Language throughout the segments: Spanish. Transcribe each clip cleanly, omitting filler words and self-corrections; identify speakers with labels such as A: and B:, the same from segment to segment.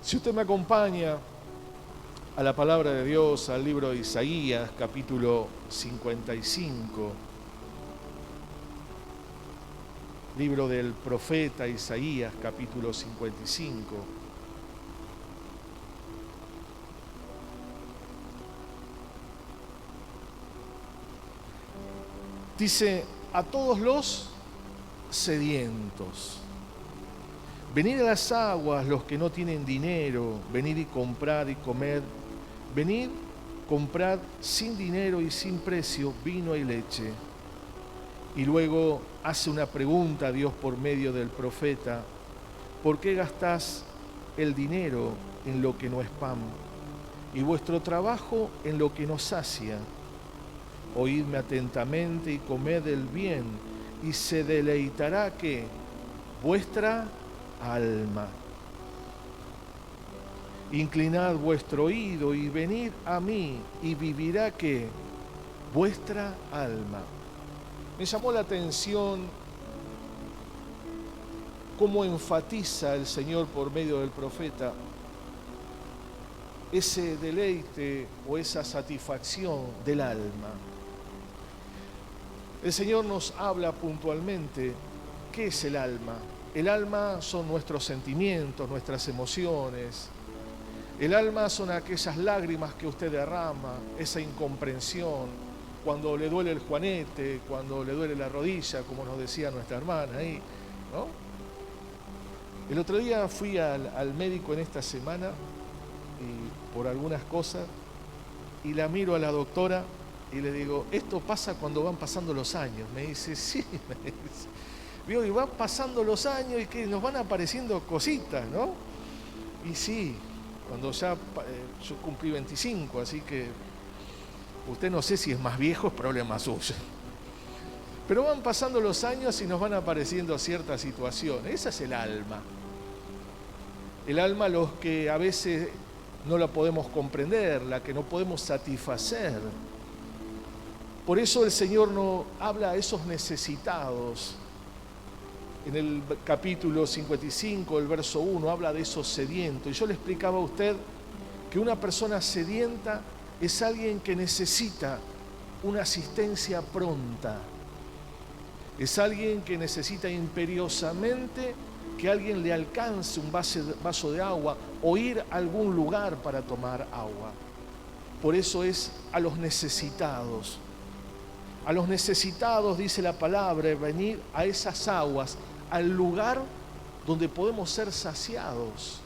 A: Si usted me acompaña a la palabra de Dios, al libro de Isaías, capítulo 55, libro del profeta Isaías, capítulo 55. Dice: a todos los sedientos, venid a las aguas los que no tienen dinero, venid y comprad y comed, venid, comprad sin dinero y sin precio vino y leche. Y luego hace una pregunta a Dios por medio del profeta: ¿por qué gastás el dinero en lo que no es pan y vuestro trabajo en lo que no sacia? Oídme atentamente y comed el bien, y se deleitará ¿qué? Vuestra alma. Inclinad vuestro oído y venid a mí, y vivirá ¿qué? Vuestra alma. Me llamó la atención cómo enfatiza el Señor por medio del profeta ese deleite o esa satisfacción del alma. El Señor nos habla puntualmente. ¿Qué es el alma? El alma son nuestros sentimientos, nuestras emociones. El alma son aquellas lágrimas que usted derrama, esa incomprensión, cuando le duele el juanete, cuando le duele la rodilla, como nos decía nuestra hermana ahí, ¿no? El otro día fui al médico en esta semana y por algunas cosas, y la miro a la doctora y le digo: esto pasa cuando van pasando los años. Me dice: sí, me dice. Digo, y van pasando los años y que nos van apareciendo cositas, ¿no? Y sí, cuando ya yo cumplí 25, así que usted no sé si es más viejo, es problema suyo. Pero van pasando los años y nos van apareciendo ciertas situaciones. Esa es el alma. El alma, los que a veces no la podemos comprender, la que no podemos satisfacer. Por eso el Señor nos habla a esos necesitados. En el capítulo 55, el verso 1, habla de esos sedientos. Y yo le explicaba a usted que una persona sedienta es alguien que necesita una asistencia pronta. Es alguien que necesita imperiosamente que alguien le alcance un vaso de agua o ir a algún lugar para tomar agua. Por eso es a los necesitados. A los necesitados, dice la palabra, venir a esas aguas, al lugar donde podemos ser saciados.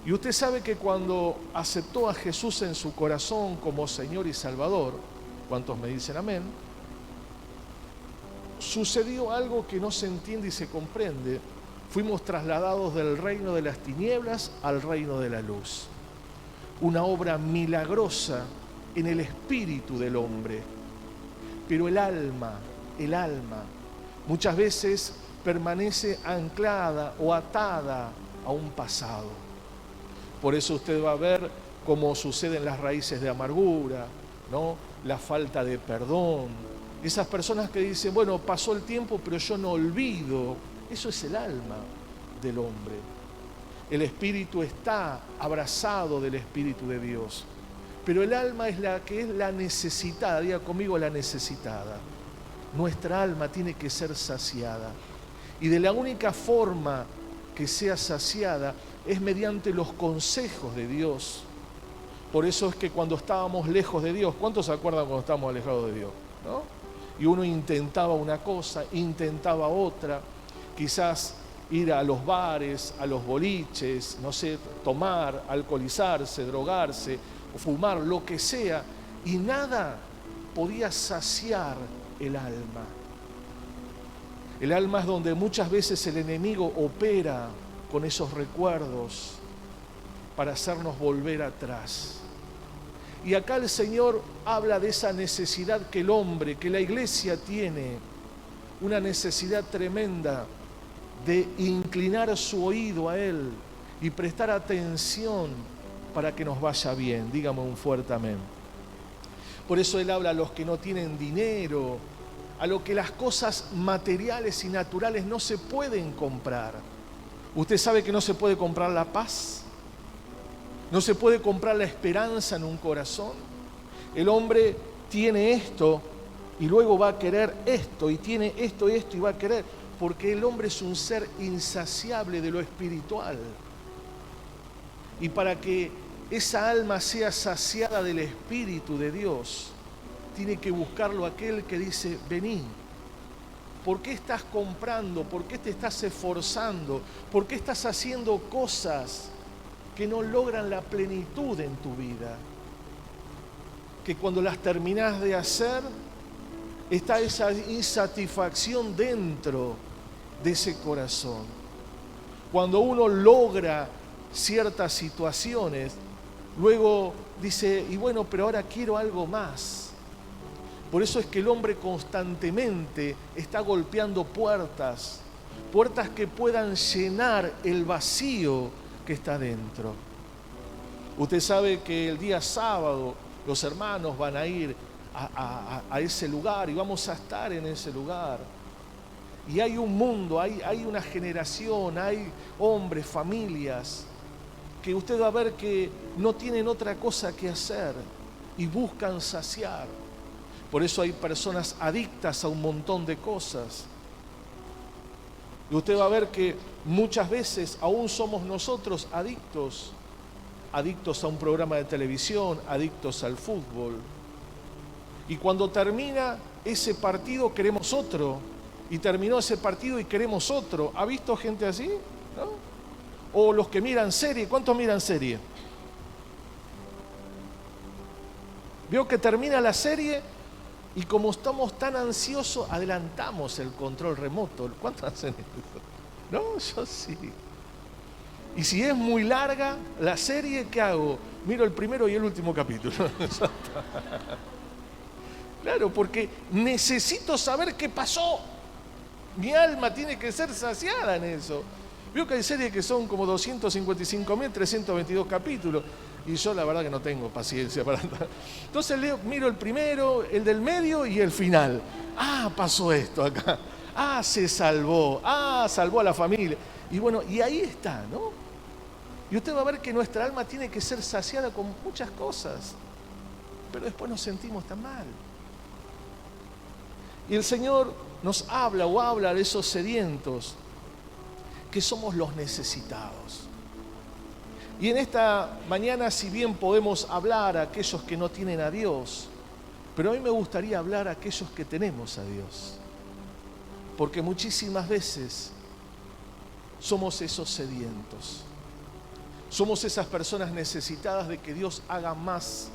A: Y usted sabe que cuando aceptó a Jesús en su corazón como Señor y Salvador, ¿cuántos me dicen amén? Sucedió algo que no se entiende y se comprende. Fuimos trasladados del reino de las tinieblas al reino de la luz. Una obra milagrosa en el espíritu del hombre. Pero el alma, muchas veces permanece anclada o atada a un pasado. Por eso usted va a ver cómo suceden las raíces de amargura, ¿no? La falta de perdón. Esas personas que dicen: bueno, pasó el tiempo, pero yo no olvido. Eso es el alma del hombre. El espíritu está abrazado del Espíritu de Dios. Pero el alma es la que es la necesitada. Diga conmigo: la necesitada. Nuestra alma tiene que ser saciada. Y de la única forma que sea saciada es mediante los consejos de Dios. Por eso es que cuando estábamos lejos de Dios, ¿cuántos se acuerdan cuando estábamos alejados de Dios? ¿No? Y uno intentaba una cosa, intentaba otra, quizás ir a los bares, a los boliches, no sé, tomar, alcoholizarse, drogarse, o fumar, lo que sea, y nada podía saciar el alma. El alma es donde muchas veces el enemigo opera con esos recuerdos para hacernos volver atrás. Y acá el Señor habla de esa necesidad que el hombre, que la iglesia tiene, una necesidad tremenda de inclinar su oído a Él y prestar atención para que nos vaya bien. Dígame un fuerte amén. Por eso Él habla a los que no tienen dinero, a lo que las cosas materiales y naturales no se pueden comprar. Usted sabe que no se puede comprar la paz, no se puede comprar la esperanza en un corazón. El hombre tiene esto y luego va a querer esto, y tiene esto y esto y va a querer, porque el hombre es un ser insaciable de lo espiritual. Y para que esa alma sea saciada del Espíritu de Dios, tiene que buscarlo aquel que dice, vení. ¿Por qué estás comprando? ¿Por qué te estás esforzando? ¿Por qué estás haciendo cosas que no logran la plenitud en tu vida? Que cuando las terminás de hacer, está esa insatisfacción dentro de ese corazón. Cuando uno logra ciertas situaciones, luego dice, y bueno, pero ahora quiero algo más. Por eso es que el hombre constantemente está golpeando puertas que puedan llenar el vacío que está dentro. Usted sabe que el día sábado los hermanos van a ir a ese lugar y vamos a estar en ese lugar. Y hay un mundo, hay una generación, hay hombres, familias, que usted va a ver que no tienen otra cosa que hacer y buscan saciar. Por eso hay personas adictas a un montón de cosas. Y usted va a ver que muchas veces aún somos nosotros adictos a un programa de televisión, adictos al fútbol. Y cuando termina ese partido queremos otro. Y terminó ese partido y queremos otro. ¿Ha visto gente así? ¿No? O los que miran serie. ¿Cuántos miran serie? Veo que termina la serie y como estamos tan ansiosos, adelantamos el control remoto. ¿Cuántos hacen eso? No, yo sí. Y si es muy larga la serie, ¿qué hago? Miro el primero y el último capítulo. Claro, porque necesito saber qué pasó. Mi alma tiene que ser saciada en eso. Veo que hay series que son como 255.322 capítulos. Y yo la verdad que no tengo paciencia para andar. Entonces miro el primero, el del medio y el final. Ah, pasó esto acá. Ah, se salvó. Ah, salvó a la familia. Y bueno, y ahí está, ¿no? Y usted va a ver que nuestra alma tiene que ser saciada con muchas cosas. Pero después nos sentimos tan mal. Y el Señor nos habla de esos sedientos, que somos los necesitados. Y en esta mañana, si bien podemos hablar a aquellos que no tienen a Dios, pero a mí me gustaría hablar a aquellos que tenemos a Dios. Porque muchísimas veces somos esos sedientos. Somos esas personas necesitadas de que Dios haga más.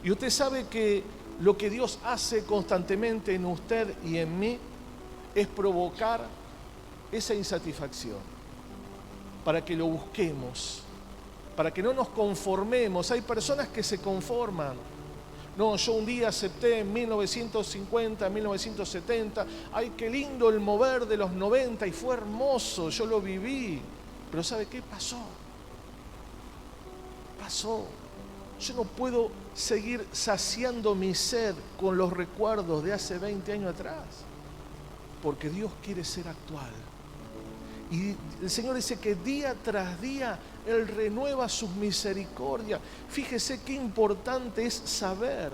A: Y usted sabe que lo que Dios hace constantemente en usted y en mí es provocar esa insatisfacción, para que lo busquemos, para que no nos conformemos. Hay personas que se conforman. No, yo un día acepté en 1950, 1970, ay, qué lindo el mover de los 90 y fue hermoso, yo lo viví. Pero ¿sabe qué pasó? Pasó. Yo no puedo seguir saciando mi sed con los recuerdos de hace 20 años atrás, porque Dios quiere ser actual. Y el Señor dice que día tras día Él renueva sus misericordias. Fíjese qué importante es saber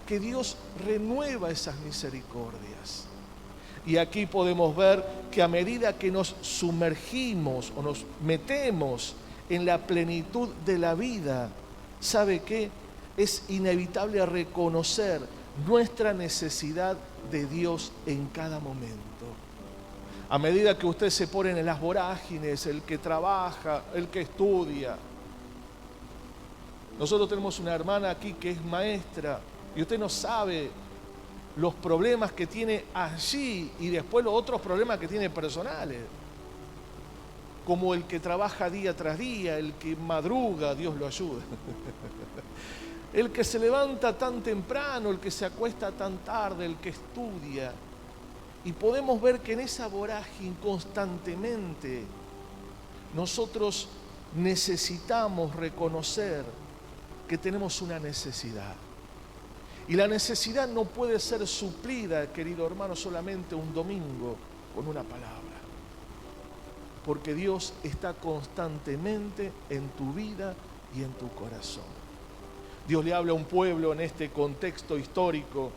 A: que Dios renueva esas misericordias. Y aquí podemos ver que a medida que nos sumergimos o nos metemos en la plenitud de la vida, ¿sabe qué? Es inevitable reconocer nuestra necesidad de Dios en cada momento. A medida que usted se pone en las vorágines, el que trabaja, el que estudia. Nosotros tenemos una hermana aquí que es maestra y usted no sabe los problemas que tiene allí y después los otros problemas que tiene personales. Como el que trabaja día tras día, el que madruga, Dios lo ayuda. El que se levanta tan temprano, el que se acuesta tan tarde, el que estudia. Y podemos ver que en esa vorágine constantemente nosotros necesitamos reconocer que tenemos una necesidad. Y la necesidad no puede ser suplida, querido hermano, solamente un domingo con una palabra. porque Dios está constantemente en tu vida y en tu corazón. Dios le habla a un pueblo en este contexto histórico,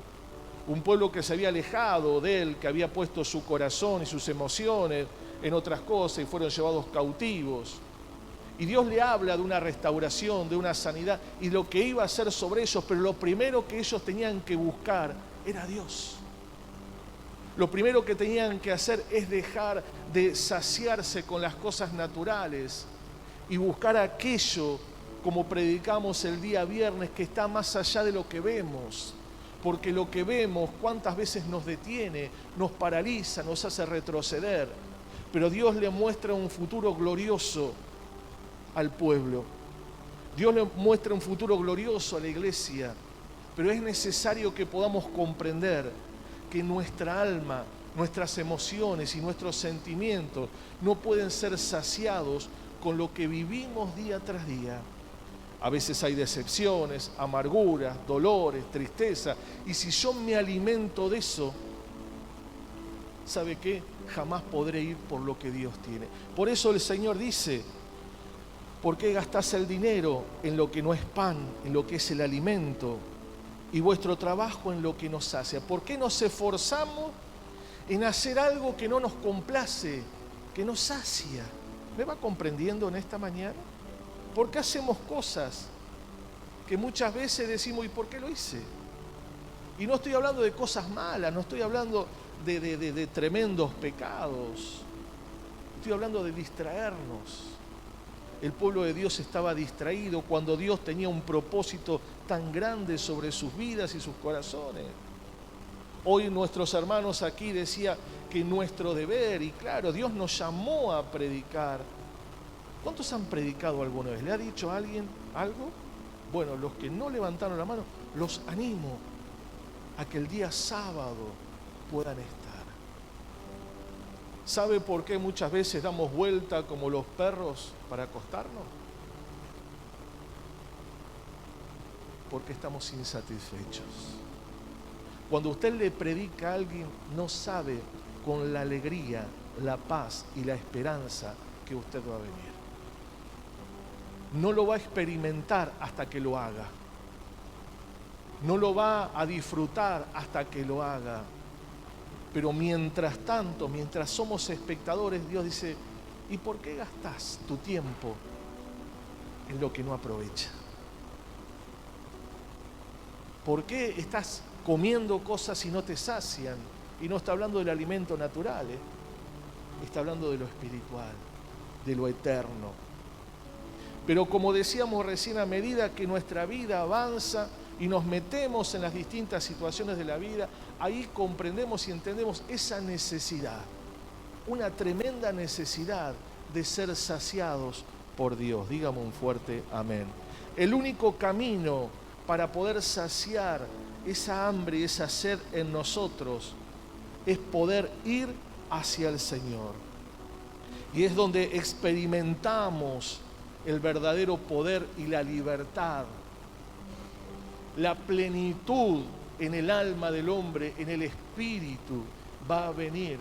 A: un pueblo que se había alejado de Él, que había puesto su corazón y sus emociones en otras cosas y fueron llevados cautivos. Y Dios le habla de una restauración, de una sanidad y lo que iba a hacer sobre ellos, pero lo primero que ellos tenían que buscar era Dios. Lo primero que tenían que hacer es dejar de saciarse con las cosas naturales y buscar aquello, como predicamos el día viernes, que está más allá de lo que vemos. Porque lo que vemos cuántas veces nos detiene, nos paraliza, nos hace retroceder. Pero Dios le muestra un futuro glorioso al pueblo. Dios le muestra un futuro glorioso a la iglesia. Pero es necesario que podamos comprender que nuestra alma, nuestras emociones y nuestros sentimientos no pueden ser saciados con lo que vivimos día tras día. A veces hay decepciones, amarguras, dolores, tristeza. Y si yo me alimento de eso, ¿sabe qué? Jamás podré ir por lo que Dios tiene. Por eso el Señor dice, ¿por qué gastás el dinero en lo que no es pan, en lo que es el alimento, y vuestro trabajo en lo que nos sacia? ¿Por qué nos esforzamos en hacer algo que no nos complace, que nos sacia? ¿Me va comprendiendo en esta mañana? ¿Por qué hacemos cosas que muchas veces decimos, ¿y por qué lo hice? Y no estoy hablando de cosas malas, no estoy hablando de tremendos pecados. Estoy hablando de distraernos. El pueblo de Dios estaba distraído cuando Dios tenía un propósito tan grande sobre sus vidas y sus corazones. Hoy nuestros hermanos aquí decían que nuestro deber, y claro, Dios nos llamó a predicar. ¿Cuántos han predicado alguna vez? ¿Le ha dicho a alguien algo? Bueno, los que no levantaron la mano, los animo a que el día sábado puedan estar. ¿Sabe por qué muchas veces damos vuelta como los perros para acostarnos? Porque estamos insatisfechos. Cuando usted le predica a alguien, no sabe con la alegría, la paz y la esperanza que usted va a venir. No lo va a experimentar hasta que lo haga. No lo va a disfrutar hasta que lo haga. Pero mientras tanto, mientras somos espectadores, Dios dice, ¿y por qué gastás tu tiempo en lo que no aprovecha? ¿Por qué estás comiendo cosas y no te sacian? Y no está hablando del alimento natural, está hablando de lo espiritual, de lo eterno. Pero como decíamos recién, a medida que nuestra vida avanza y nos metemos en las distintas situaciones de la vida, ahí comprendemos y entendemos esa necesidad, una tremenda necesidad de ser saciados por Dios. Dígame un fuerte amén. El único camino para poder saciar esa hambre y esa sed en nosotros es poder ir hacia el Señor. Y es donde experimentamos el verdadero poder y la libertad, la plenitud en el alma del hombre, en el espíritu, va a venir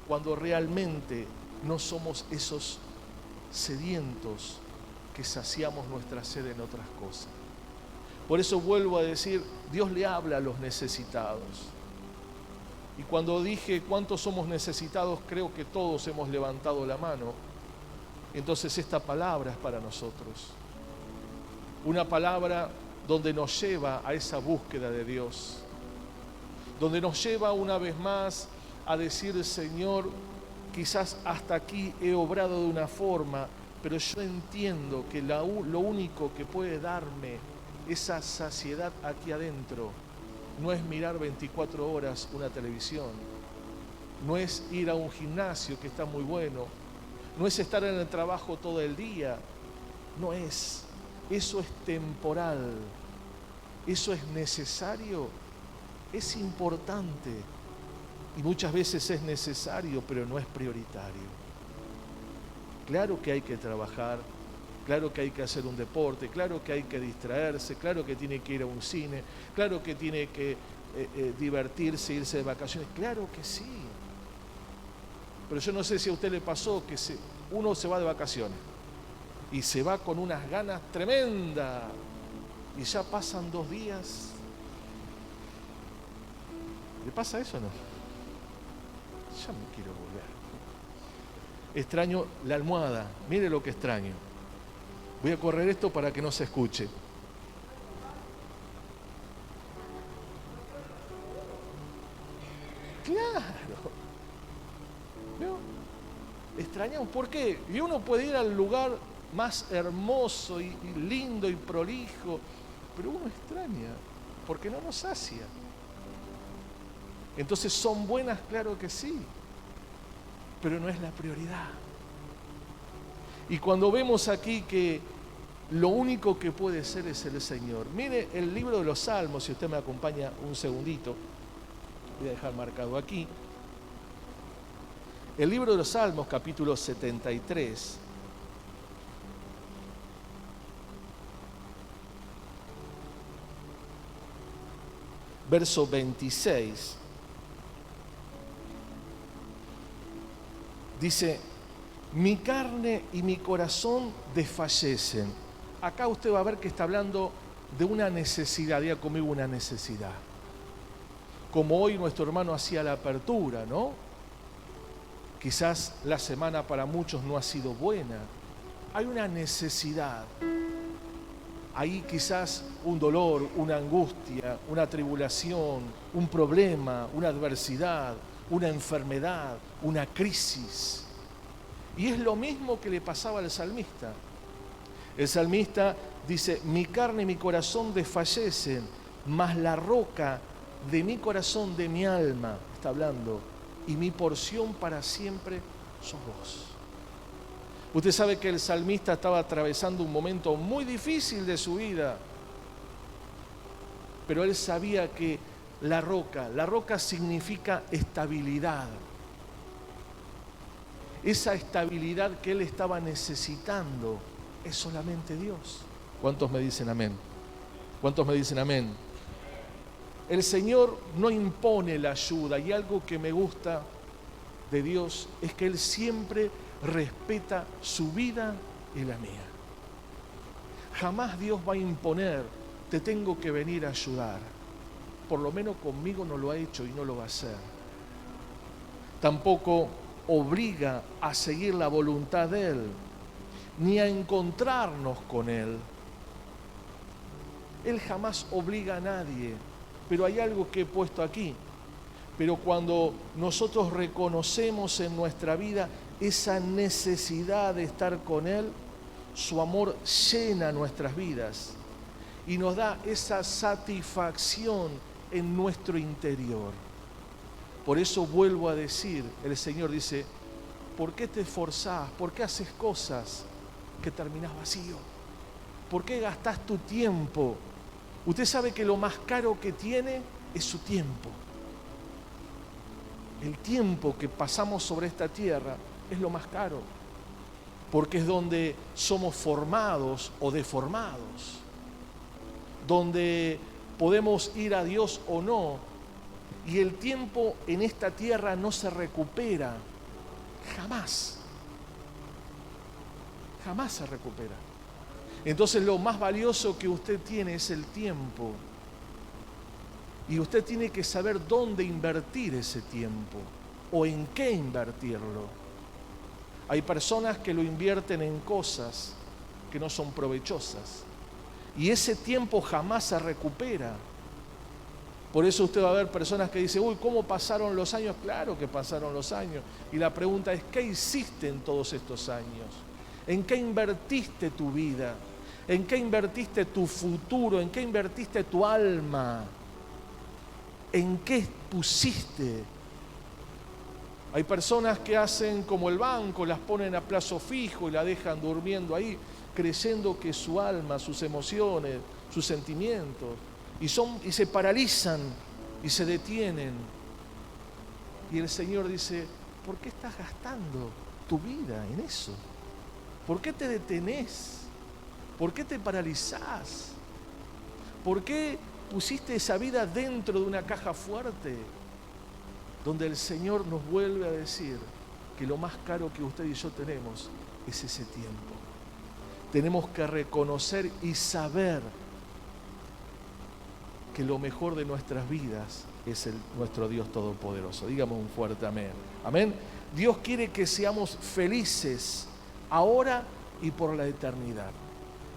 A: cuando realmente no somos esos sedientos que saciamos nuestra sed en otras cosas. Por eso vuelvo a decir, Dios le habla a los necesitados. Y cuando dije cuántos somos necesitados, creo que todos hemos levantado la mano. Entonces esta palabra es para nosotros. Una palabra donde nos lleva a esa búsqueda de Dios. Donde nos lleva una vez más a decir, Señor, quizás hasta aquí he obrado de una forma, pero yo entiendo que lo único que puede darme esa saciedad aquí adentro no es mirar 24 horas una televisión, no es ir a un gimnasio que está muy bueno, no es estar en el trabajo todo el día, no es. Eso es temporal, eso es necesario, es importante y muchas veces es necesario, pero no es prioritario. Claro que hay que trabajar, claro que hay que hacer un deporte, claro que hay que distraerse, claro que tiene que ir a un cine, claro que tiene que divertirse, irse de vacaciones, claro que sí. Pero yo no sé si a usted le pasó que uno se va de vacaciones y se va con unas ganas tremendas y ya pasan 2 días. ¿Le pasa eso o no? Ya me quiero volver. Extraño la almohada. Mire lo que extraño. Voy a correr esto para que no se escuche. Claro. ¿No? Extrañamos. ¿Por qué? Y uno puede ir al lugar más hermoso y lindo y prolijo, pero uno extraña porque no nos sacia. Entonces, ¿son buenas? Claro que sí, pero no es la prioridad. Y cuando vemos aquí que lo único que puede ser es el Señor. Mire el libro de los Salmos, si usted me acompaña un segundito, voy a dejar marcado aquí. El libro de los Salmos, capítulo 73. Verso 26. Dice: mi carne y mi corazón desfallecen. Acá usted va a ver que está hablando de una necesidad. Diga conmigo, una necesidad. Como hoy nuestro hermano hacía la apertura, ¿no? Quizás la semana para muchos no ha sido buena. Hay una necesidad. Hay quizás un dolor, una angustia, una tribulación, un problema, una adversidad, una enfermedad, una crisis. Y es lo mismo que le pasaba al salmista. El salmista dice: mi carne y mi corazón desfallecen, mas la roca de mi corazón, de mi alma, está hablando, y mi porción para siempre sos vos. Usted sabe que el salmista estaba atravesando un momento muy difícil de su vida, pero él sabía que la roca significa estabilidad. Esa estabilidad que él estaba necesitando es solamente Dios. ¿Cuántos me dicen amén? ¿Cuántos me dicen amén? El Señor no impone la ayuda, y algo que me gusta de Dios es que Él siempre respeta su vida y la mía. Jamás Dios va a imponer: te tengo que venir a ayudar. Por lo menos conmigo no lo ha hecho y no lo va a hacer. Tampoco obliga a seguir la voluntad de Él, ni a encontrarnos con Él. Él jamás obliga a nadie, pero hay algo que he puesto aquí. Pero cuando nosotros reconocemos en nuestra vida esa necesidad de estar con Él, su amor llena nuestras vidas y nos da esa satisfacción en nuestro interior. Por eso vuelvo a decir, el Señor dice: ¿por qué te esforzás? ¿Por qué haces cosas que terminás vacío? ¿Por qué gastás tu tiempo? Usted sabe que lo más caro que tiene es su tiempo. El tiempo que pasamos sobre esta tierra es lo más caro, porque es donde somos formados o deformados, donde podemos ir a Dios o no, y el tiempo en esta tierra no se recupera, jamás se recupera. Entonces lo más valioso que usted tiene es el tiempo, y usted tiene que saber dónde invertir ese tiempo o en qué invertirlo. Hay personas que lo invierten en cosas que no son provechosas, y ese tiempo jamás se recupera. Por eso usted va a ver personas que dicen: uy, ¿cómo pasaron los años? Claro que pasaron los años. Y la pregunta es: ¿qué hiciste en todos estos años? ¿En qué invertiste tu vida? ¿En qué invertiste tu futuro? ¿En qué invertiste tu alma? ¿En qué pusiste? Hay personas que hacen como el banco, las ponen a plazo fijo y la dejan durmiendo ahí, creyendo que su alma, sus emociones, sus sentimientos, y se paralizan y se detienen. Y el Señor dice: ¿por qué estás gastando tu vida en eso? ¿Por qué te detenés? ¿Por qué te paralizás? ¿Por qué pusiste esa vida dentro de una caja fuerte? Donde el Señor nos vuelve a decir que lo más caro que usted y yo tenemos es ese tiempo. Tenemos que reconocer y saber que lo mejor de nuestras vidas es nuestro Dios Todopoderoso. Dígame un fuerte amén. Amén. Dios quiere que seamos felices ahora y por la eternidad.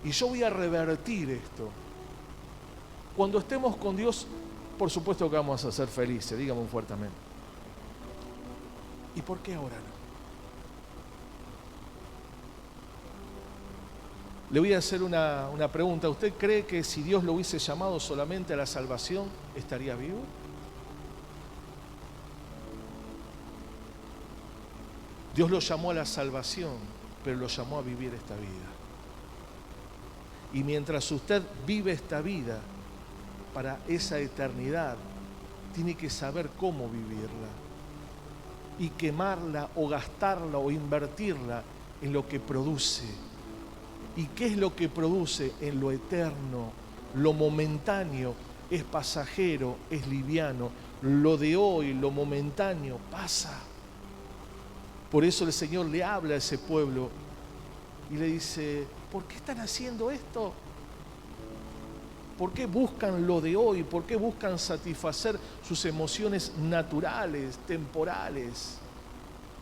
A: Y yo voy a revertir esto. Cuando estemos con Dios, por supuesto que vamos a ser felices. Dígame un fuerte amén. ¿Y por qué ahora no? Le voy a hacer una pregunta. ¿Usted cree que si Dios lo hubiese llamado solamente a la salvación, estaría vivo? Dios lo llamó a la salvación, pero lo llamó a vivir esta vida. Y mientras usted vive esta vida, para esa eternidad, tiene que saber cómo vivirla. Y quemarla o gastarla o invertirla en lo que produce. ¿Y qué es lo que produce? En lo eterno. Lo momentáneo es pasajero, es liviano. Lo de hoy, lo momentáneo, pasa. Por eso el Señor le habla a ese pueblo y le dice, ¿por qué están haciendo esto? ¿Por qué buscan lo de hoy? ¿Por qué buscan satisfacer sus emociones naturales, temporales?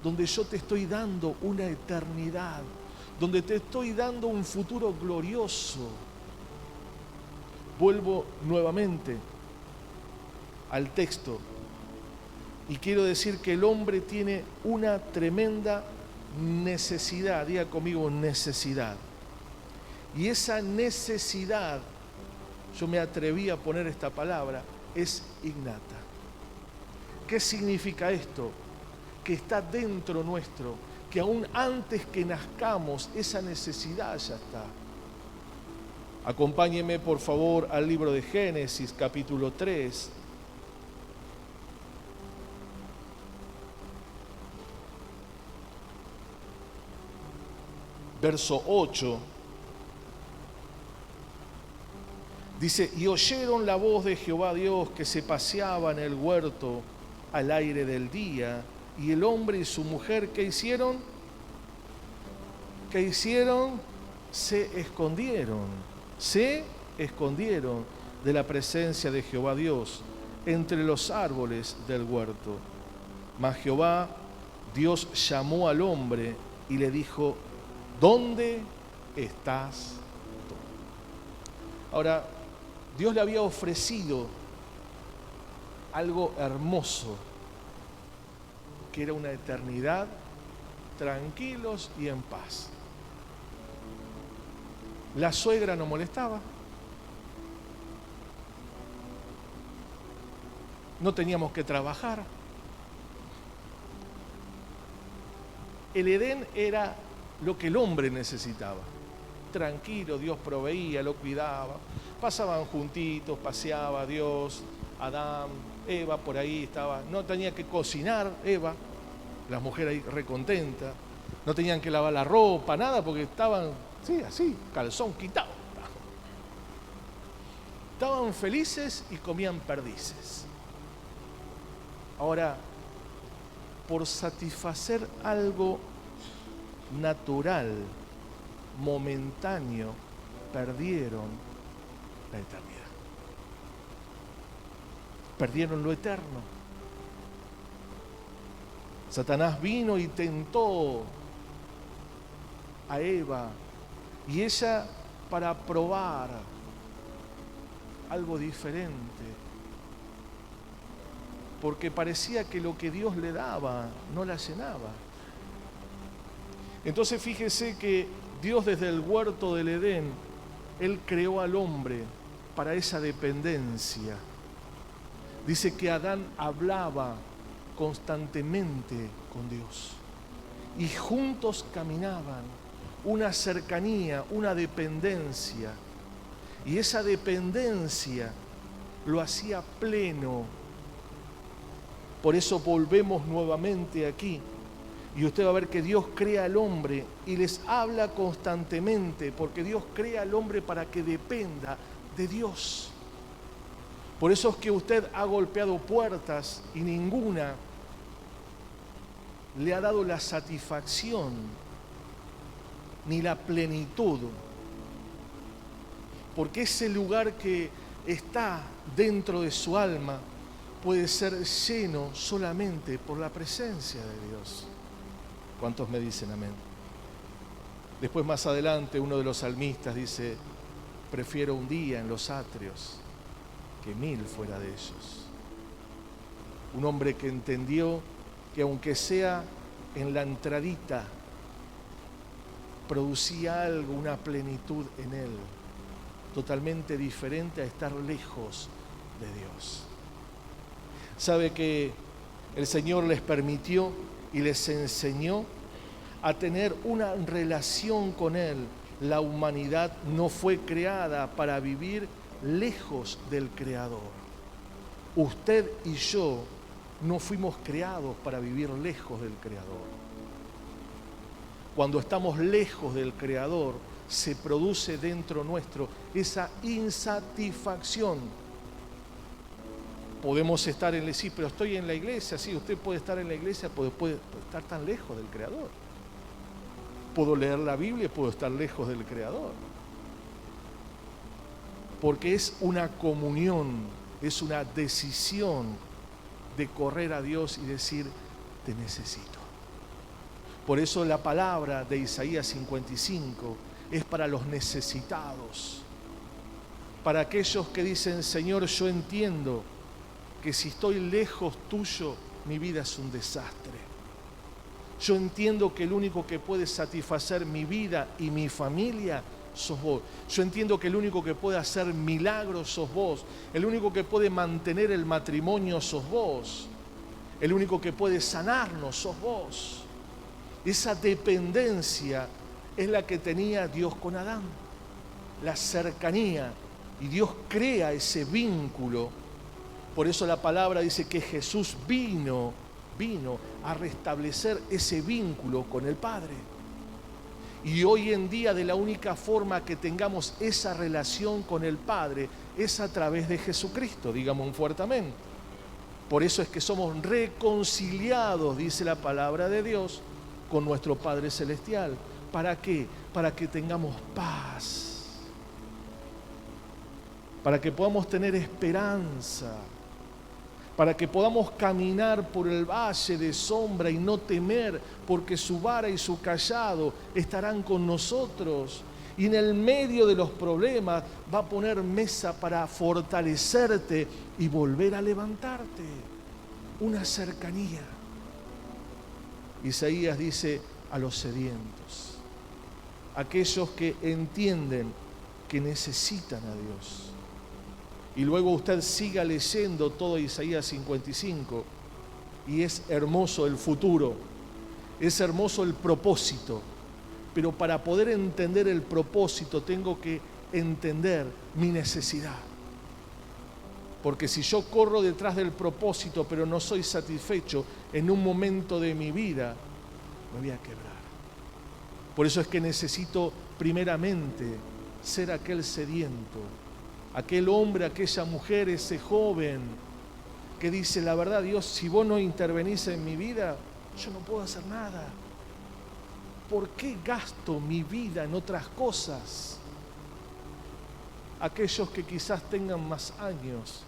A: Donde yo te estoy dando una eternidad, donde te estoy dando un futuro glorioso. Vuelvo nuevamente al texto y quiero decir que el hombre tiene una tremenda necesidad, diga conmigo necesidad. Y esa necesidad, yo me atreví a poner esta palabra, es innata. ¿Qué significa esto? Que está dentro nuestro, que aún antes que nazcamos, esa necesidad ya está. Acompáñeme por favor al libro de Génesis, capítulo 3. Verso 8. Dice, y oyeron la voz de Jehová Dios que se paseaba en el huerto al aire del día, y el hombre y su mujer, ¿qué hicieron? ¿Qué hicieron? Se escondieron de la presencia de Jehová Dios entre los árboles del huerto. Mas Jehová Dios llamó al hombre y le dijo, ¿dónde estás tú? Ahora, Dios le había ofrecido algo hermoso, que era una eternidad, tranquilos y en paz. La suegra no molestaba. No teníamos que trabajar. El Edén era lo que el hombre necesitaba. Tranquilo, Dios proveía, lo cuidaba. Pasaban juntitos, paseaba Dios, Adán, Eva por ahí estaba. No tenía que cocinar Eva, las mujeres ahí recontentas. No tenían que lavar la ropa, nada, porque estaban, sí, así, calzón quitado. Estaban felices y comían perdices. Ahora, por satisfacer algo natural, momentáneo, perdieron la eternidad. Perdieron lo eterno. Satanás vino y tentó a Eva, y ella, para probar algo diferente, porque parecía que lo que Dios le daba no la llenaba. Entonces fíjese que Dios desde el huerto del Edén, Él creó al hombre para esa dependencia. Dice que Adán hablaba constantemente con Dios y juntos caminaban, una cercanía, una dependencia, y esa dependencia lo hacía pleno. Por eso volvemos nuevamente aquí. Y usted va a ver que Dios crea al hombre y les habla constantemente, porque Dios crea al hombre para que dependa de Dios. Por eso es que usted ha golpeado puertas y ninguna le ha dado la satisfacción ni la plenitud, porque ese lugar que está dentro de su alma puede ser lleno solamente por la presencia de Dios. ¿Cuántos me dicen amén? Después, más adelante, uno de los salmistas dice: prefiero un día en los atrios que 1000 fuera de ellos. Un hombre que entendió que aunque sea en la entradita, producía algo, una plenitud en él, totalmente diferente a estar lejos de Dios. Sabe que el Señor les permitió y les enseñó a tener una relación con Él. La humanidad no fue creada para vivir lejos del Creador. Usted y yo no fuimos creados para vivir lejos del Creador. Cuando estamos lejos del Creador, se produce dentro nuestro esa insatisfacción. Podemos estar en la iglesia, sí, pero estoy en la iglesia. Sí, usted puede estar en la iglesia, pero puede estar tan lejos del Creador. Puedo leer la Biblia y puedo estar lejos del Creador. Porque es una comunión, es una decisión de correr a Dios y decir: te necesito. Por eso la palabra de Isaías 55 es para los necesitados, para aquellos que dicen: Señor, yo entiendo que si estoy lejos tuyo, mi vida es un desastre. Yo entiendo que el único que puede satisfacer mi vida y mi familia sos vos. Yo entiendo que el único que puede hacer milagros sos vos. El único que puede mantener el matrimonio sos vos. El único que puede sanarnos sos vos. Esa dependencia es la que tenía Dios con Adán. La cercanía. Y Dios crea ese vínculo. Por eso la palabra dice que Jesús vino a restablecer ese vínculo con el Padre. Y hoy en día, de la única forma que tengamos esa relación con el Padre es a través de Jesucristo. Digamos un fuerte amén. Por eso es que somos reconciliados, dice la palabra de Dios, con nuestro Padre Celestial. ¿Para qué? Para que tengamos paz. Para que podamos tener esperanza. Para que podamos caminar por el valle de sombra y no temer, porque su vara y su cayado estarán con nosotros. Y en el medio de los problemas va a poner mesa para fortalecerte y volver a levantarte. Una cercanía. Isaías dice: a los sedientos, aquellos que entienden que necesitan a Dios. Y luego usted siga leyendo todo Isaías 55 y es hermoso el futuro, es hermoso el propósito. Pero para poder entender el propósito tengo que entender mi necesidad. Porque si yo corro detrás del propósito pero no soy satisfecho, en un momento de mi vida me voy a quebrar. Por eso es que necesito primeramente ser aquel sediento, aquel hombre, aquella mujer, ese joven que dice: la verdad, Dios, si vos no intervenís en mi vida, yo no puedo hacer nada. ¿Por qué gasto mi vida en otras cosas? Aquellos que quizás tengan más años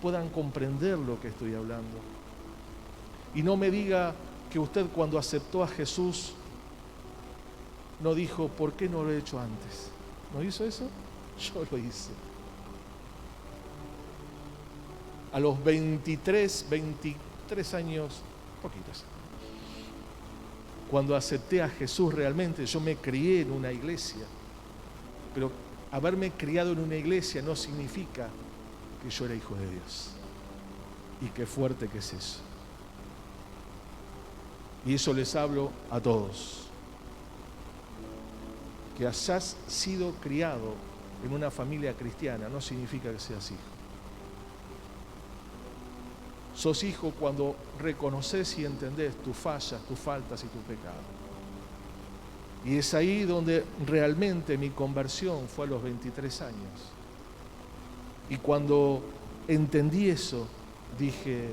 A: puedan comprender lo que estoy hablando. Y no me diga que usted, cuando aceptó a Jesús, no dijo: ¿por qué no lo he hecho antes? ¿No hizo eso? Yo lo hice. A los 23 años, poquitos, cuando acepté a Jesús realmente, yo me crié en una iglesia. Pero haberme criado en una iglesia no significa que yo era hijo de Dios. Y qué fuerte que es eso. Y eso les hablo a todos. Que hayas sido criado en una familia cristiana no significa que seas hijo. Sos hijo cuando reconoces y entendés tus fallas, tus faltas y tu pecado. Y es ahí donde realmente mi conversión fue a los 23 años. Y cuando entendí eso, dije: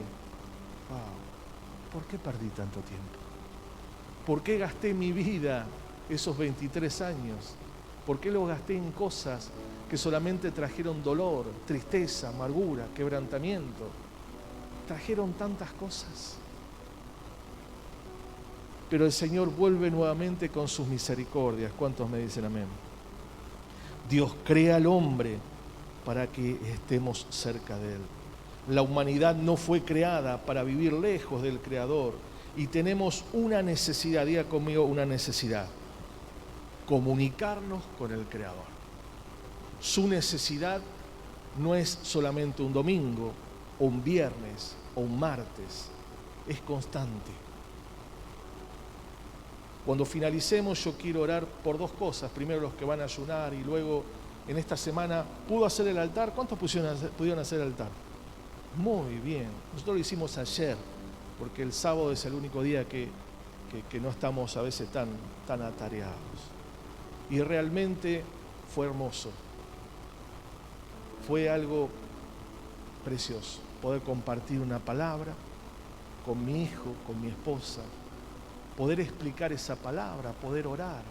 A: wow, ¿por qué perdí tanto tiempo? ¿Por qué gasté mi vida esos 23 años? ¿Por qué lo gasté en cosas que solamente trajeron dolor, tristeza, amargura, quebrantamiento? Trajeron tantas cosas. Pero el Señor vuelve nuevamente con sus misericordias. ¿Cuántos me dicen amén? Dios crea al hombre para que estemos cerca de Él. La humanidad no fue creada para vivir lejos del Creador. Y tenemos una necesidad, diga conmigo, una necesidad: comunicarnos con el Creador. Su necesidad no es solamente un domingo, o un viernes, o un martes, es constante. Cuando finalicemos, yo quiero orar por dos cosas. Primero, los que van a ayunar, y luego en esta semana, ¿pudo hacer el altar? ¿Cuántos pudieron hacer el altar? Muy bien. Nosotros lo hicimos ayer, porque el sábado es el único día que no estamos a veces tan atareados. Y realmente fue hermoso. Fue algo precioso poder compartir una palabra con mi hijo, con mi esposa, poder explicar esa palabra, poder orar.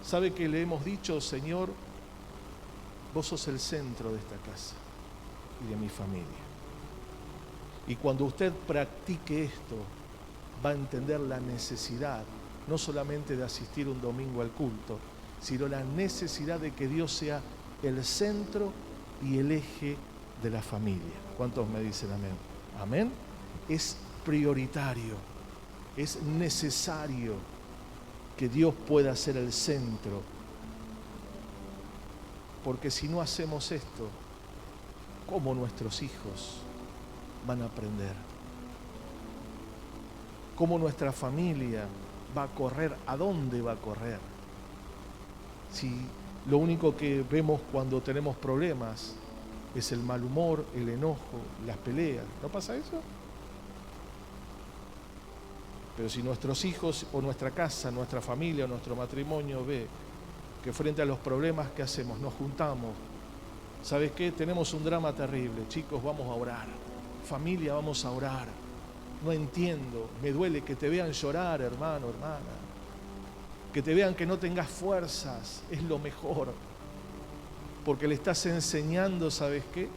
A: ¿Sabe que le hemos dicho, Señor, vos sos el centro de esta casa y de mi familia? Y cuando usted practique esto, va a entender la necesidad, no solamente de asistir un domingo al culto, sino la necesidad de que Dios sea el centro y el eje de la familia. ¿Cuántos me dicen amén? Amén. Es prioritario, es necesario que Dios pueda ser el centro, porque si no hacemos esto, ¿cómo nuestros hijos van a aprender? ¿Cómo nuestra familia va a correr? ¿A dónde va a correr? Si lo único que vemos cuando tenemos problemas es el mal humor, el enojo, las peleas. ¿No pasa eso? Pero si nuestros hijos o nuestra casa, nuestra familia o nuestro matrimonio ve que frente a los problemas que hacemos nos juntamos, ¿sabes qué? Tenemos un drama terrible, chicos, vamos a orar. Familia, vamos a orar. No entiendo, me duele que te vean llorar, hermano, hermana. Que te vean que no tengas fuerzas, es lo mejor. Porque le estás enseñando, ¿sabes qué?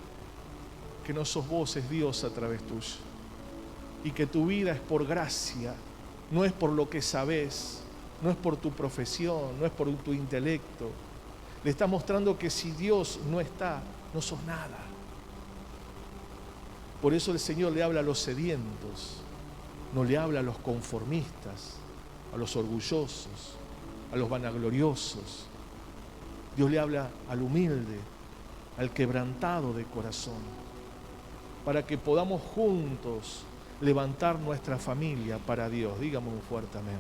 A: Que no sos vos, es Dios a través tuyo. Y que tu vida es por gracia, no es por lo que sabés, no es por tu profesión, no es por tu intelecto. Le estás mostrando que si Dios no está, no sos nada. Por eso el Señor le habla a los sedientos, no le habla a los conformistas, a los orgullosos, a los vanagloriosos. Dios le habla al humilde, al quebrantado de corazón, para que podamos juntos levantar nuestra familia para Dios. Dígame un fuerte amén.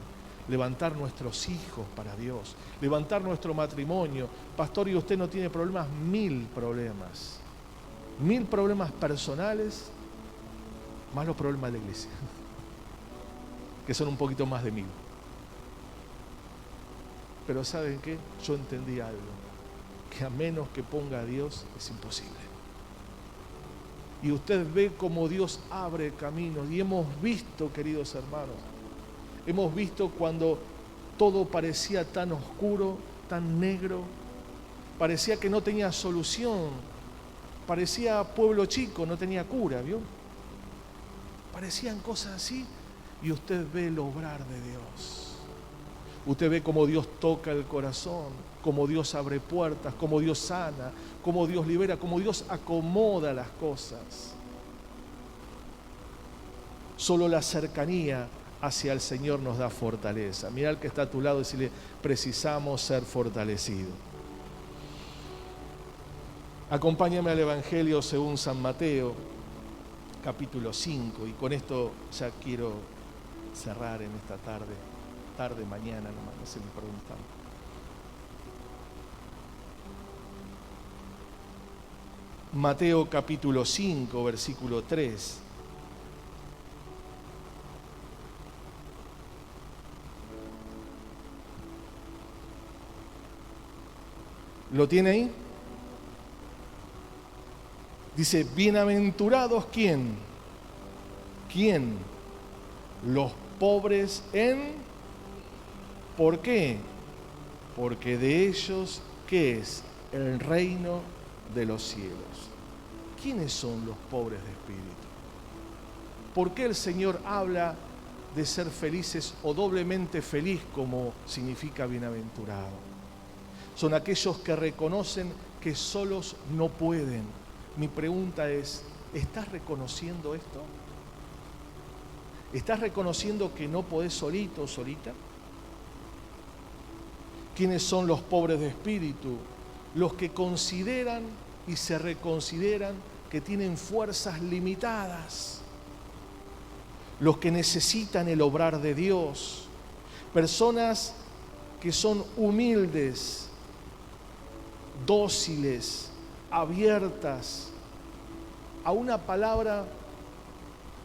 A: Levantar nuestros hijos para Dios, levantar nuestro matrimonio. Pastor, ¿y usted no tiene problemas? 1000 problemas. 1000 problemas personales, más los problemas de la iglesia, que son un poquito más de 1000. Pero ¿saben qué? Yo entendí algo, que a menos que ponga a Dios es imposible. Y usted ve cómo Dios abre caminos, y hemos visto, queridos hermanos, hemos visto cuando todo parecía tan oscuro, tan negro, parecía que no tenía solución, parecía pueblo chico, no tenía cura, ¿vio? Parecían cosas así, y usted ve el obrar de Dios. Usted ve cómo Dios toca el corazón, cómo Dios abre puertas, cómo Dios sana, cómo Dios libera, cómo Dios acomoda las cosas. Solo la cercanía hacia el Señor nos da fortaleza. Mira al que está a tu lado y decirle, precisamos ser fortalecidos. Acompáñame al Evangelio según San Mateo, capítulo 5, y con esto ya quiero cerrar en esta tarde, mañana nomás, no se me preguntan. Mateo capítulo 5, versículo 3. ¿Lo tiene ahí? Dice, bienaventurados, ¿quién? ¿Quién? Los pobres en... ¿Por qué? Porque de ellos, ¿qué es? El reino de los cielos. ¿Quiénes son los pobres de espíritu? ¿Por qué el Señor habla de ser felices o doblemente feliz, como significa bienaventurado? Son aquellos que reconocen que solos no pueden. Mi pregunta es, ¿estás reconociendo esto? ¿Estás reconociendo que no podés solito o solita? ¿Quiénes son los pobres de espíritu? Los que consideran y se reconsideran que tienen fuerzas limitadas. Los que necesitan el obrar de Dios. Personas que son humildes, dóciles, abiertas a una palabra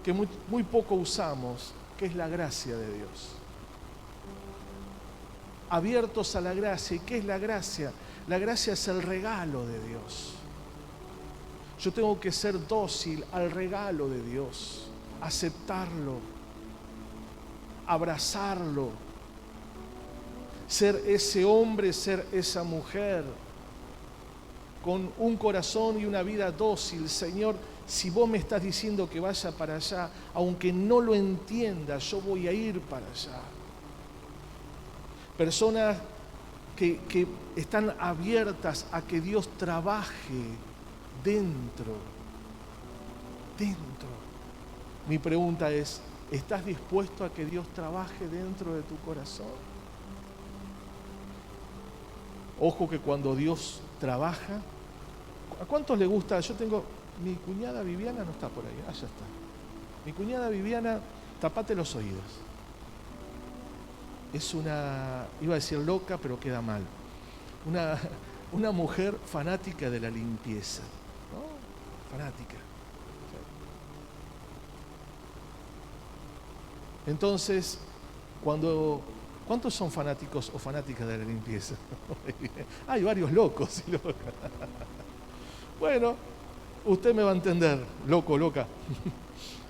A: que muy poco usamos, que es la gracia de Dios. Abiertos a la gracia. ¿Y qué es la gracia? La gracia es el regalo de Dios. Yo tengo que ser dócil al regalo de Dios, aceptarlo, abrazarlo, ser ese hombre, ser esa mujer, con un corazón y una vida dócil. Señor, si vos me estás diciendo que vaya para allá, aunque no lo entienda, yo voy a ir para allá. Personas que están abiertas a que Dios trabaje dentro. Mi pregunta es, ¿estás dispuesto a que Dios trabaje dentro de tu corazón? Ojo que cuando Dios trabaja, ¿a cuántos le gusta? Yo tengo, mi cuñada Viviana no está por ahí, allá está. Mi cuñada Viviana, tapate los oídos. Es una, iba a decir loca, pero queda mal. Una mujer fanática de la limpieza, ¿no? Fanática. Entonces, ¿cuántos son fanáticos o fanáticas de la limpieza? Hay varios locos y locas. Bueno, usted me va a entender, loco, loca,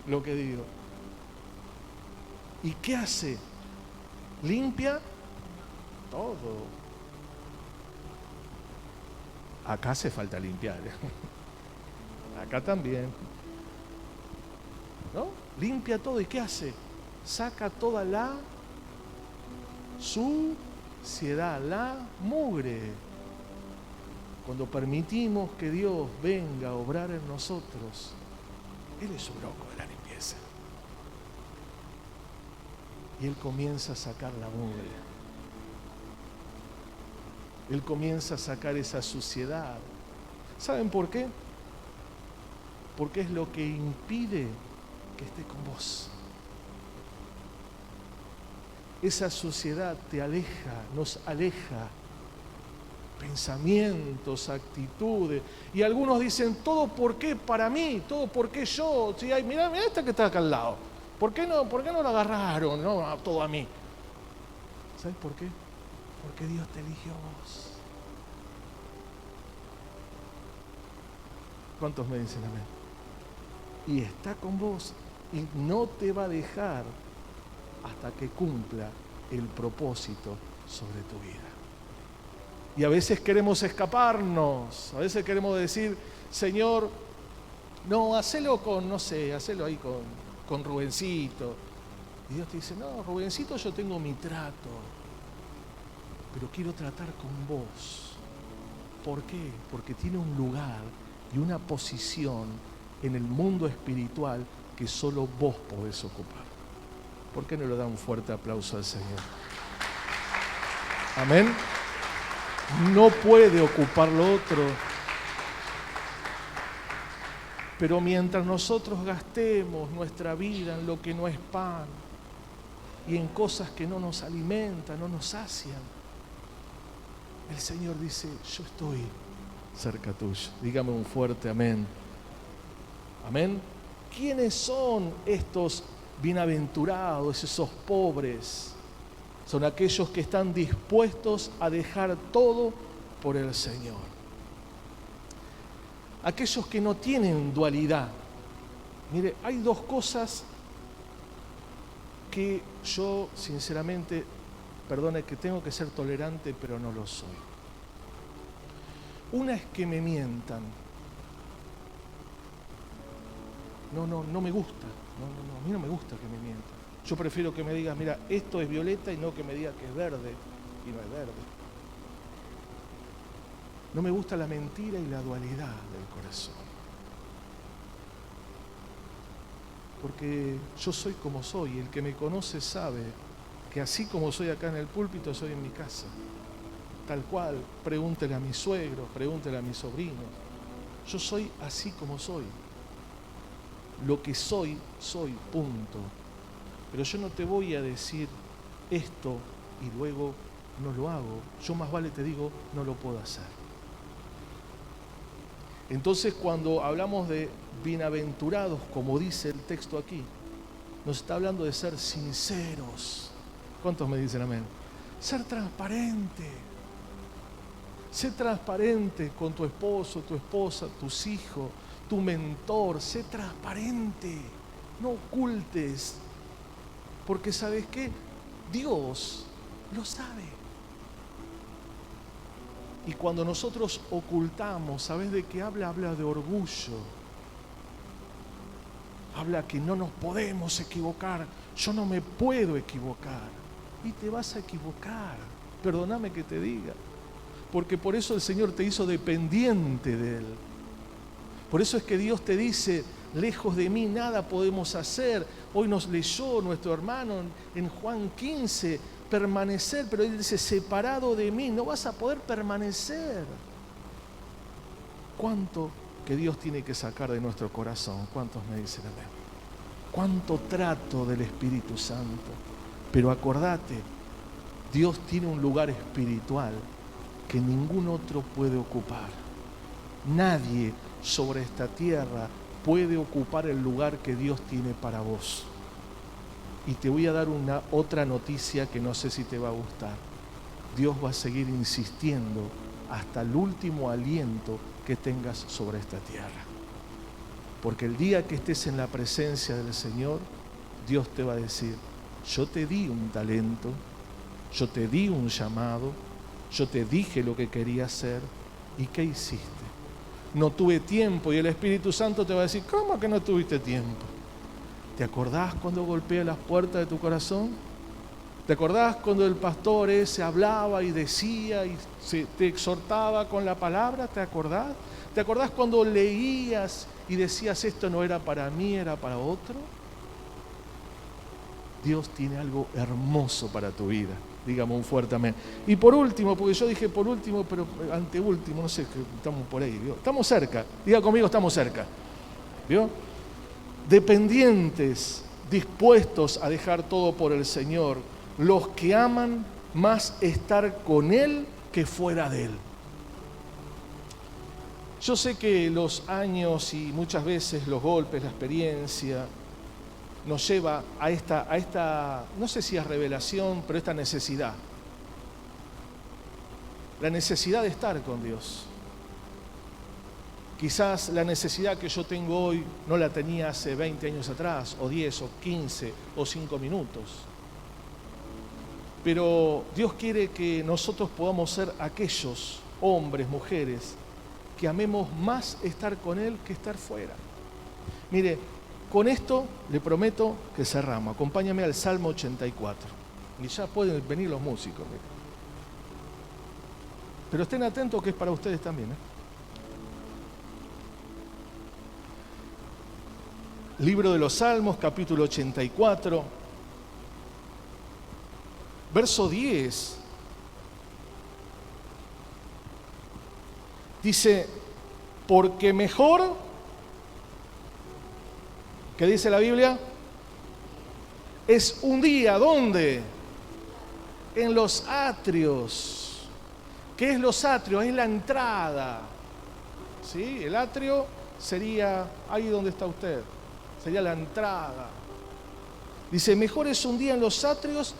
A: lo que digo. ¿Y qué hace? Limpia todo. Acá hace falta limpiar. Acá también. ¿No? Limpia todo. ¿Y qué hace? Saca toda la suciedad, la mugre. Cuando permitimos que Dios venga a obrar en nosotros, Él es un loco de la limpieza. Y Él comienza a sacar la mugre. Él comienza a sacar esa suciedad. ¿Saben por qué? Porque es lo que impide que esté con vos. Esa suciedad te aleja, nos aleja. Pensamientos, actitudes. Y algunos dicen, ¿todo por qué para mí? ¿Todo por qué yo? Si hay, mirá esta que está acá al lado. ¿Por qué no la agarraron? No, todo a mí. ¿Sabes por qué? Porque Dios te eligió a vos. ¿Cuántos me dicen amén? Y está con vos y no te va a dejar hasta que cumpla el propósito sobre tu vida. Y a veces queremos escaparnos, a veces queremos decir, Señor, no, hacelo con, no sé, hacelo ahí con Rubencito. Y Dios te dice, no, Rubencito, yo tengo mi trato, pero quiero tratar con vos. ¿Por qué? Porque tiene un lugar y una posición en el mundo espiritual que solo vos podés ocupar. ¿Por qué no le da un fuerte aplauso al Señor? Amén. No puede ocupar lo otro. Pero mientras nosotros gastemos nuestra vida en lo que no es pan y en cosas que no nos alimentan, no nos sacian, el Señor dice, yo estoy cerca tuyo. Dígame un fuerte amén. Amén. ¿Quiénes son estos bienaventurados, esos pobres? Son aquellos que están dispuestos a dejar todo por el Señor. Aquellos que no tienen dualidad. Mire, hay dos cosas que yo, sinceramente, perdone que tengo que ser tolerante, pero no lo soy. Una es que me mientan. No me gusta. A mí no me gusta que me mientan. Yo prefiero que me digas, mira, esto es violeta, y no que me diga que es verde y no es verde. No me gusta la mentira y la dualidad del corazón. Porque yo soy como soy. El que me conoce sabe que así como soy acá en el púlpito, soy en mi casa. Tal cual, pregúntele a mis suegros, pregúntele a mis sobrinos. Yo soy así como soy. Lo que soy, soy, punto. Pero yo no te voy a decir esto y luego no lo hago. Yo más vale te digo, no lo puedo hacer. Entonces, cuando hablamos de bienaventurados, como dice el texto aquí, nos está hablando de ser sinceros. ¿Cuántos me dicen amén? Ser transparente. Sé transparente con tu esposo, tu esposa, tus hijos, tu mentor. Sé transparente. No ocultes. Porque ¿sabes qué? Dios lo sabe. Y cuando nosotros ocultamos, ¿sabes de qué habla? Habla de orgullo. Habla que no nos podemos equivocar. Yo no me puedo equivocar. Y te vas a equivocar. Perdóname que te diga. Porque por eso el Señor te hizo dependiente de Él. Por eso es que Dios te dice, lejos de mí nada podemos hacer. Hoy nos leyó nuestro hermano en Juan 15, permanecer, pero Él dice, separado de mí, no vas a poder permanecer. ¿Cuánto que Dios tiene que sacar de nuestro corazón? ¿Cuántos me dicen amén? ¿Cuánto trato del Espíritu Santo? Pero acordate, Dios tiene un lugar espiritual que ningún otro puede ocupar. Nadie sobre esta tierra puede ocupar el lugar que Dios tiene para vos. Y te voy a dar otra noticia que no sé si te va a gustar. Dios va a seguir insistiendo hasta el último aliento que tengas sobre esta tierra. Porque el día que estés en la presencia del Señor, Dios te va a decir, yo te di un talento, yo te di un llamado, yo te dije lo que quería hacer, ¿y qué hiciste? No tuve tiempo, y el Espíritu Santo te va a decir, ¿cómo que no tuviste tiempo? ¿Te acordás cuando golpea las puertas de tu corazón? ¿Te acordás cuando el pastor ese hablaba y decía y te exhortaba con la palabra? ¿Te acordás? ¿Te acordás cuando leías y decías esto no era para mí, era para otro? Dios tiene algo hermoso para tu vida. Dígame un fuerte amén. Y por último, porque yo dije por último, pero anteúltimo, no sé, estamos por ahí, ¿vio? Estamos cerca. Diga conmigo, estamos cerca. ¿Vio? Dependientes, dispuestos a dejar todo por el Señor, los que aman más estar con Él que fuera de Él. Yo sé que los años y muchas veces los golpes, la experiencia, nos lleva a esta, no sé si es revelación, pero esta necesidad. La necesidad de estar con Dios. Quizás la necesidad que yo tengo hoy no la tenía hace 20 años atrás, o 10, o 15, o 5 minutos. Pero Dios quiere que nosotros podamos ser aquellos hombres, mujeres, que amemos más estar con Él que estar fuera. Mire, con esto le prometo que cerramos. Acompáñame al Salmo 84. Y ya pueden venir los músicos. Mire. Pero estén atentos que es para ustedes también. Libro de los Salmos, capítulo 84, verso 10. Dice, porque mejor, ¿qué dice la Biblia? Es un día, ¿dónde? En los atrios. ¿Qué es los atrios? Es la entrada. ¿Sí? El atrio sería ahí donde está usted. Sería la entrada. Dice, mejor es un día en los atrios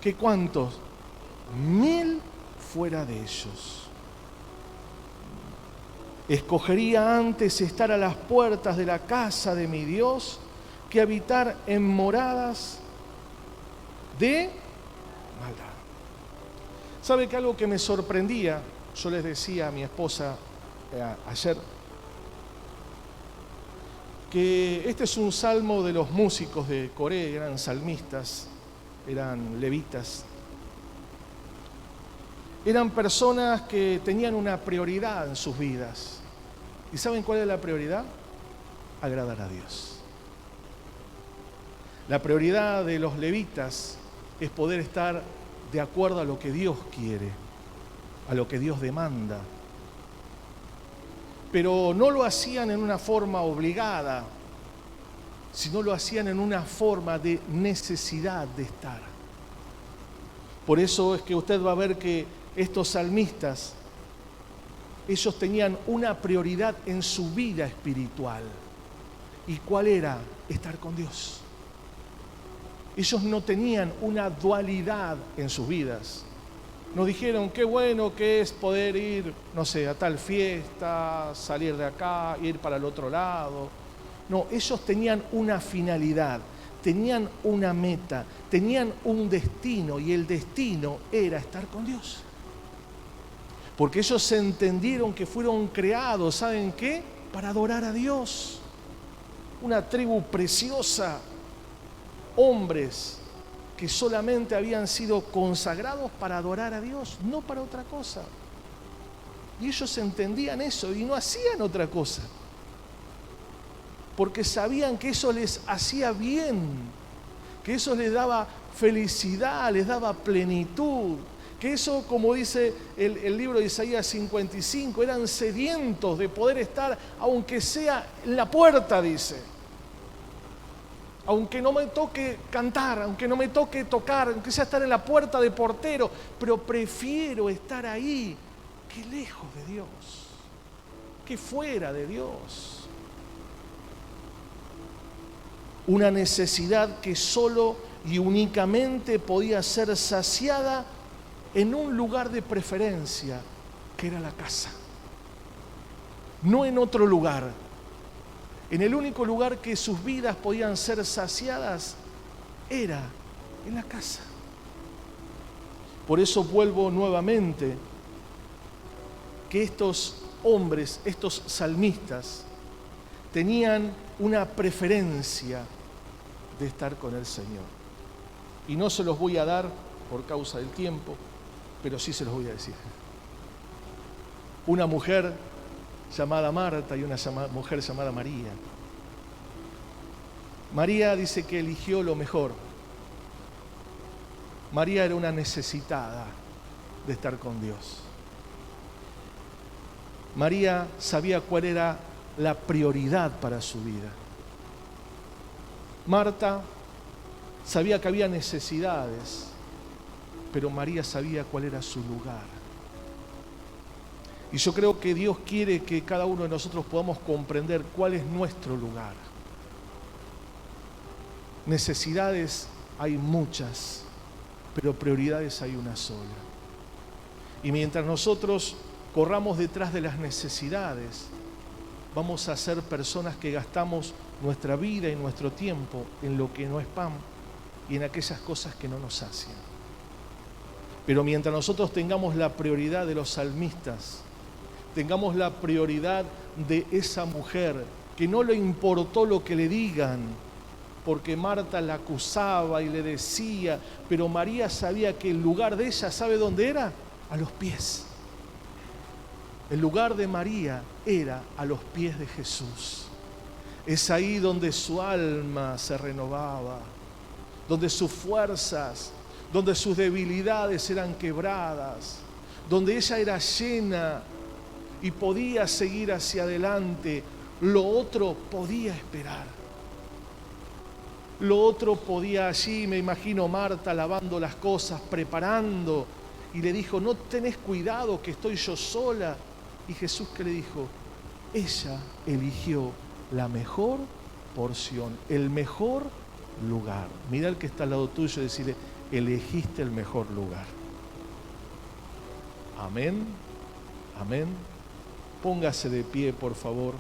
A: que ¿cuántos? 1000 fuera de ellos. Escogería antes estar a las puertas de la casa de mi Dios que habitar en moradas de maldad. ¿Sabe que algo que me sorprendía? Yo les decía a mi esposa ayer que este es un salmo de los músicos de Coré, eran salmistas, eran levitas. Eran personas que tenían una prioridad en sus vidas. ¿Y saben cuál es la prioridad? Agradar a Dios. La prioridad de los levitas es poder estar de acuerdo a lo que Dios quiere, a lo que Dios demanda. Pero no lo hacían en una forma obligada, sino lo hacían en una forma de necesidad de estar. Por eso es que usted va a ver que estos salmistas, ellos tenían una prioridad en su vida espiritual. ¿Y cuál era? Estar con Dios. Ellos no tenían una dualidad en sus vidas. No dijeron, qué bueno que es poder ir, no sé, a tal fiesta, salir de acá, ir para el otro lado. No, ellos tenían una finalidad, tenían una meta, tenían un destino, y el destino era estar con Dios. Porque ellos entendieron que fueron creados, ¿saben qué? Para adorar a Dios. Una tribu preciosa, hombres que solamente habían sido consagrados para adorar a Dios, no para otra cosa. Y ellos entendían eso y no hacían otra cosa. Porque sabían que eso les hacía bien, que eso les daba felicidad, les daba plenitud, que eso, como dice el libro de Isaías 55, eran sedientos de poder estar, aunque sea en la puerta, dice. Aunque no me toque cantar, aunque no me toque tocar, aunque sea estar en la puerta de portero, pero prefiero estar ahí que lejos de Dios, que fuera de Dios. Una necesidad que solo y únicamente podía ser saciada en un lugar de preferencia, que era la casa. No en otro lugar. En el único lugar que sus vidas podían ser saciadas era en la casa. Por eso vuelvo nuevamente que estos hombres, estos salmistas, tenían una preferencia de estar con el Señor. Y no se los voy a dar por causa del tiempo, pero sí se los voy a decir. Una mujer llamada Marta y una mujer llamada María. María dice que eligió lo mejor. María era una necesitada de estar con Dios. María sabía cuál era la prioridad para su vida. Marta sabía que había necesidades, pero María sabía cuál era su lugar. Y yo creo que Dios quiere que cada uno de nosotros podamos comprender cuál es nuestro lugar. Necesidades hay muchas, pero prioridades hay una sola. Y mientras nosotros corramos detrás de las necesidades, vamos a ser personas que gastamos nuestra vida y nuestro tiempo en lo que no es pan y en aquellas cosas que no nos sacian. Pero mientras nosotros tengamos la prioridad de los salmistas, tengamos la prioridad de esa mujer que no le importó lo que le digan, porque Marta la acusaba y le decía, pero María sabía que el lugar de ella, ¿sabe dónde era? A los pies. El lugar de María era a los pies de Jesús. Es ahí donde su alma se renovaba, donde sus fuerzas, donde sus debilidades eran quebradas, donde ella era llena y podía seguir hacia adelante. Lo otro podía esperar. Lo otro podía allí, me imagino Marta lavando las cosas, preparando, y le dijo, no tenés cuidado que estoy yo sola. Y Jesús, ¿qué le dijo? Ella eligió la mejor porción, el mejor lugar. Mira al que está al lado tuyo y decirle, elegiste el mejor lugar. Amén, amén. Póngase de pie, por favor.